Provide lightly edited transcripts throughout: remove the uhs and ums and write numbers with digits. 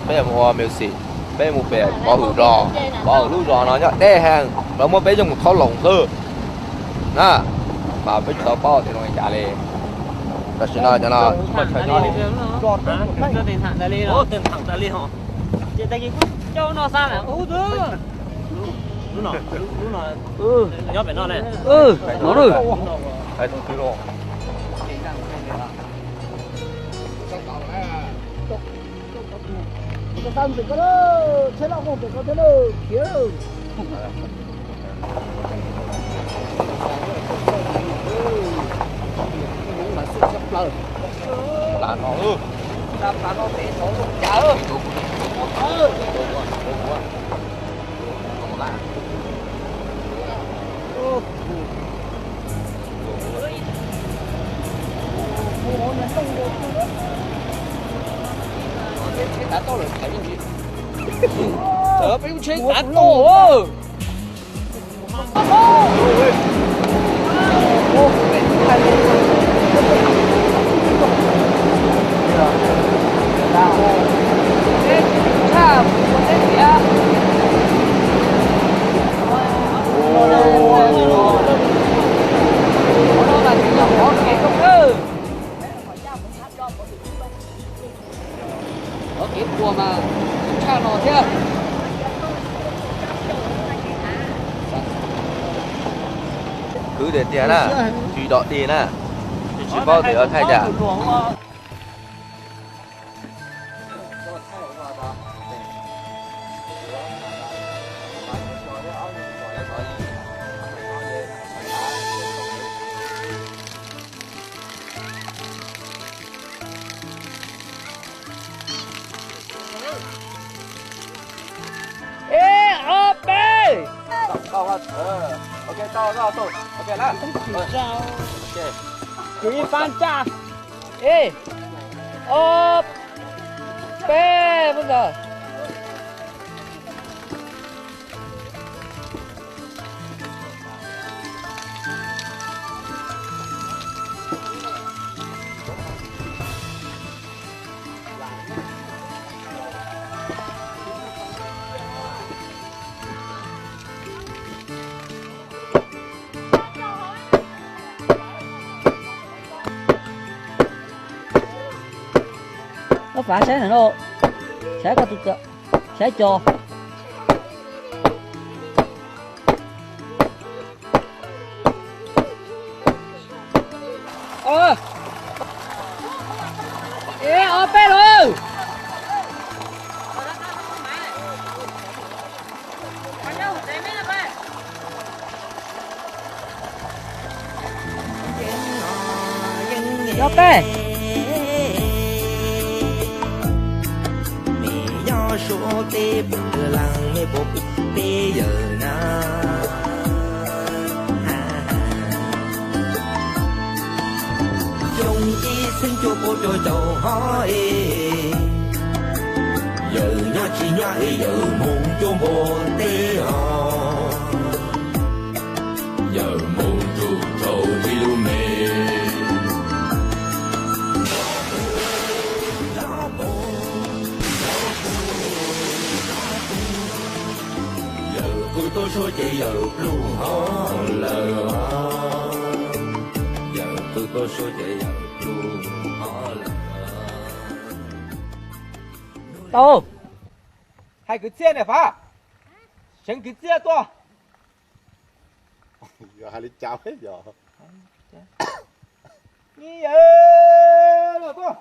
bé mua miêu xì bé mua bé bỏ hủ rò nó nhá đe hàng nó mua bé trong một thau lồng cơ nè mà bé tao bao thì nó trả liền ta xin nói cho nó mà chơi nó tiền thẳng đại lý rồi tiền thẳng đại lý hả chị ta kia cho nó sao nè thứ lúc nào nhớ phải nó này nó rồi phải cứ rồi cái tâm thì có đó thế nào cũng phải có thế nào kia rồi là nó là nó sẽ số không chở đã to rồi thấy gì sợ bị chơi đã to của mà cha nó thế cứ để tiền à chỉ đọ tiền à chỉ bao để ở thay trả ok to ok lá ok quý ban cha ê ô bê bây giờ nó phá sẽ này đâu sẽ có tụt sẽ cho ê bê rồi bê số tê bự làng mê bột tê giờ na chồng chi xin cho cô cho chầu hỏi giờ nhá chi nhá giờ mùng cho bồ tê họ giờ mùng cho thầu đi luôn mê tôi số chị giờ luôn họ lời giờ tôi số chị giờ luôn họ lời đâu hai cái xe này phá chẳng cái xe to giờ hai lít cháo hết giờ như vậy là to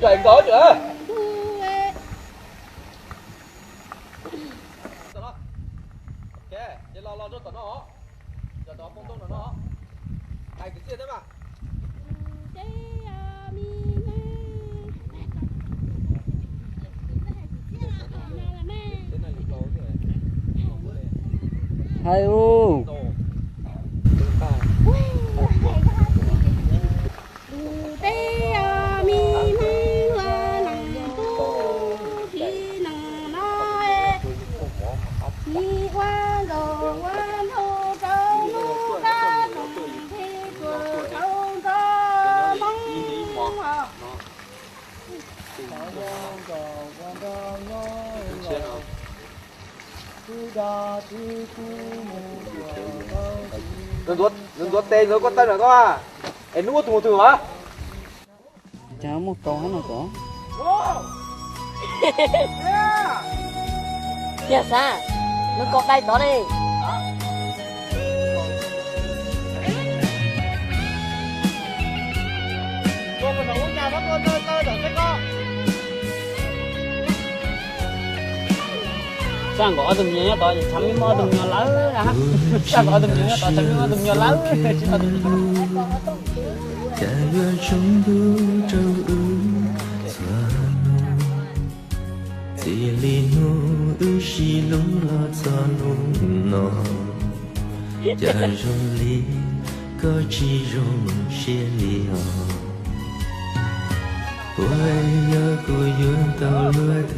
chuyện đó chứ ok vậy lo cho tao nó giờ đó không tung nó hai cái gì đấy mà Hai ô. đừng tuốt tên rồi có tên rồi có à em nuốt một thử hả Cháu một có mà có. Kìa sao? Nó có đây đó đi. Con còn uống nhà đó con tôi đổ cái con. Sang có đừng nhớ tao chấm mơ đừng nhớ lỡ hả? Sang có đừng nhớ tao chấm mơ đừng nhớ lỡ.家园中不周日算路，这里路是路了算路喏，家中里个只容些里哦，我要故园到了的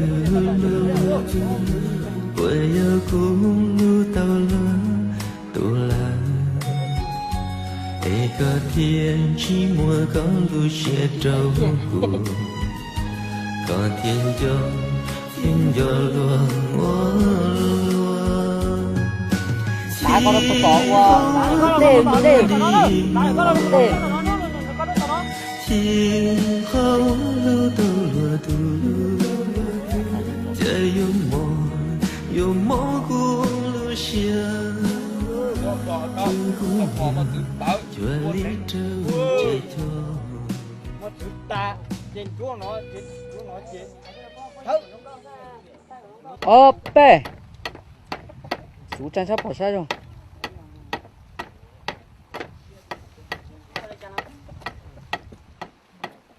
路，我要公路到了都来。一个天寂寞高路斜照顾，个天就落我。Tại con nó có quá. Để. 天好路都落土，这有蘑菇路下。Ta trên chúa nó trên. Ope. Chú chân sắp bỏ sai rồi.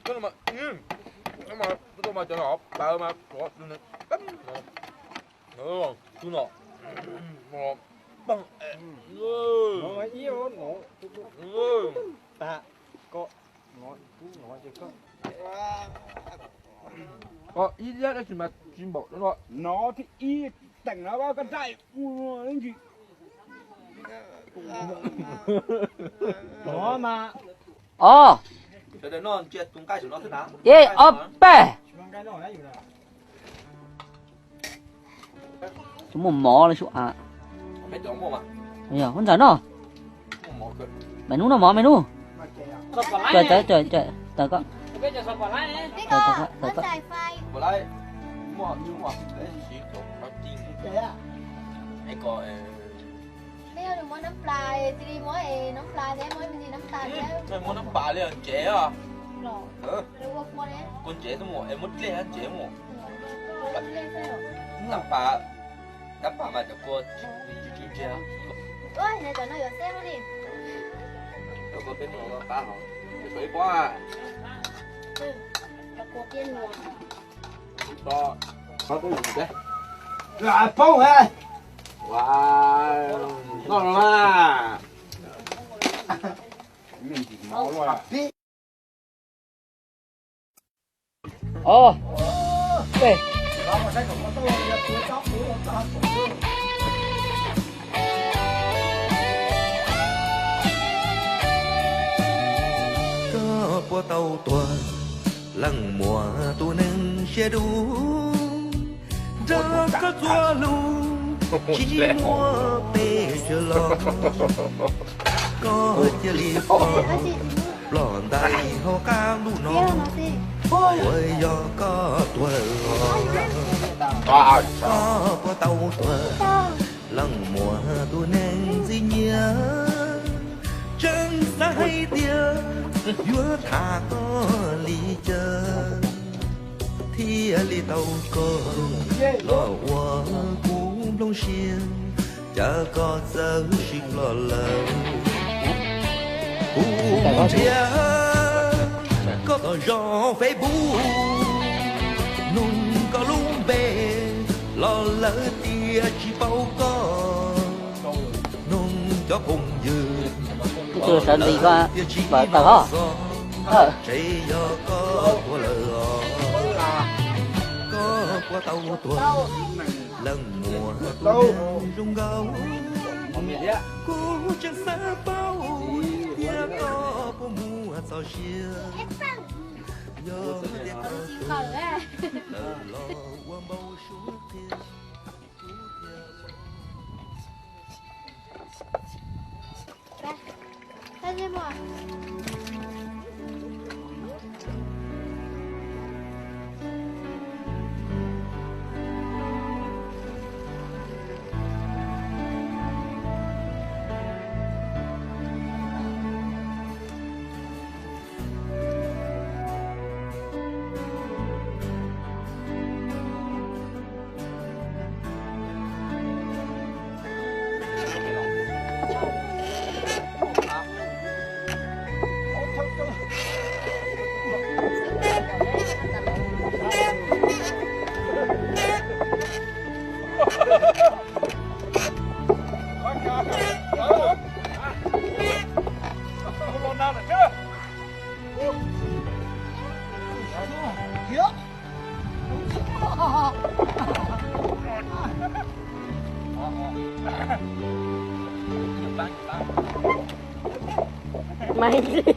cái mà tôi mà cho nó bao mà có bấm nó tôi nó bấm Ngồi yêu ngồi. Ta có ngồi chỉ có. ý nhất là chỉ mà chim bột đó Nó thì y tặng nó bao con trai lên gì. Đó mà. Ờ. để nó chết tung cái của nó thế nào Ye ope. Cái đó đấy. Chú mò là chú à. mấy chỗ mua mà Giờ con giỡn nó. mỏ cơ Mày nú nó mò mày nú. Trời. Tao có. Cái con nó xài phai. vừa lại mua nhưng mà để sử dụng nó tiên cái coi Mấy đừng mua nấm pla, đi mua nấm pla thế mới gì nấm tàn thế. tôi muốn nắm bà liền trẻ à Rồi. ừ Rồi mua đấy. con trẻ tôi mua em muốn trẻ trẻ mua Rồi lên thế rồi. nắm bà mà cho cô chú trẻ Ôi, này tao nói ở xe đi. đâu có cái nó cá hả sấy quá Ừ. Là cuộc tiên nguồn. to có cái gì đấy Là phong ha. wow ngon mà Ờ. Về. Có qua tàu tuần lăng mùa tu nâng xe đu ra có tua lu chỉ mua bê cho lo có chia li lòn tay ho ca lu Kia nó nó gì? quay do có tuần à có qua tàu tuần lăng mùa tu nâng gì nhớ chân sai tia vua thả có ly chân thì ly tàu có lo hoa cũng đông xiên chả có giờ xịt lo lầu cũng chia có tờ gió phê bù nung có lung bề lo lỡ tia chỉ bao con cho cùng dự Chưa sợ gì có vợ tao hả? chạy do có của lỡ có qua tàu tuần lần mùa tuần rung gấu cô chẳng xa bao tia có của mùa sao chia do đẹp Còn á. lo qua bầu suốt thiên Tay em à. Mày đi.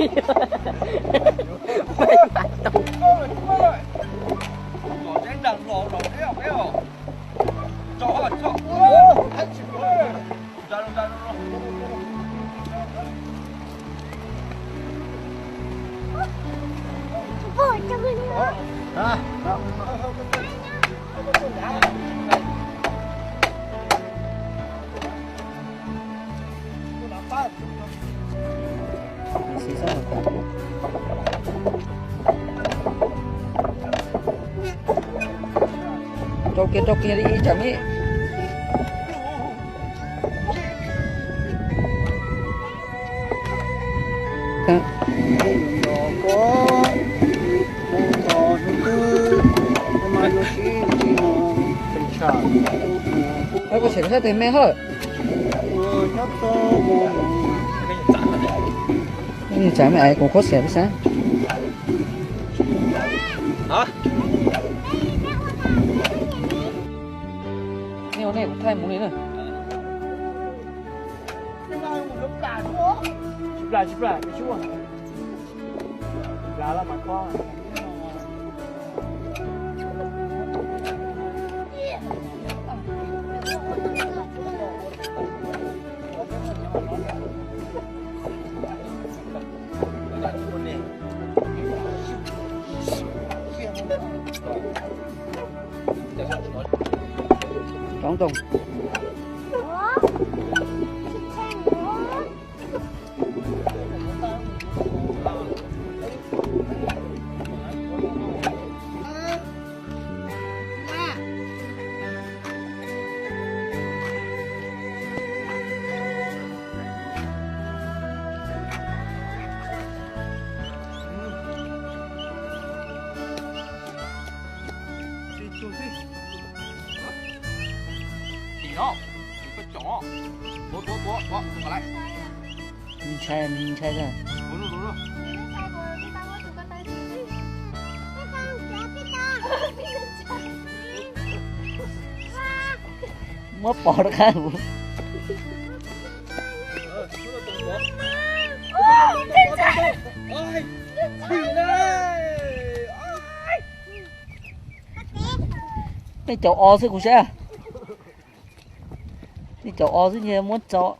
Trâu kia đi chẳng ý. Có sẽ thấy mẹ hơn. Nhưng chả mẹ cũng có sẽ sao? Hả? Nhiều này cũng thay muốn đến rồi. Chụp lại, cái chú à. Lá là mặt con. Trống tùng. Mình chạy ra. Mất bỏ được hai vụ. Cái cháu o chứ cũng sẽ. Cái cháu o chứ như muốn cháu.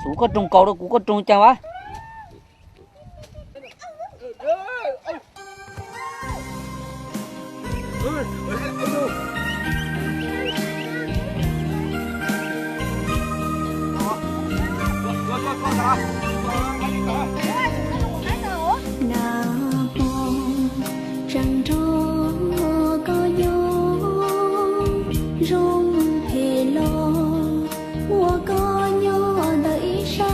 Sú có trùng cầu đâu cũng có trùng chào á. Trăng tró có gió rung thề lo mùa có gió đẩy xa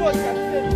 做一下。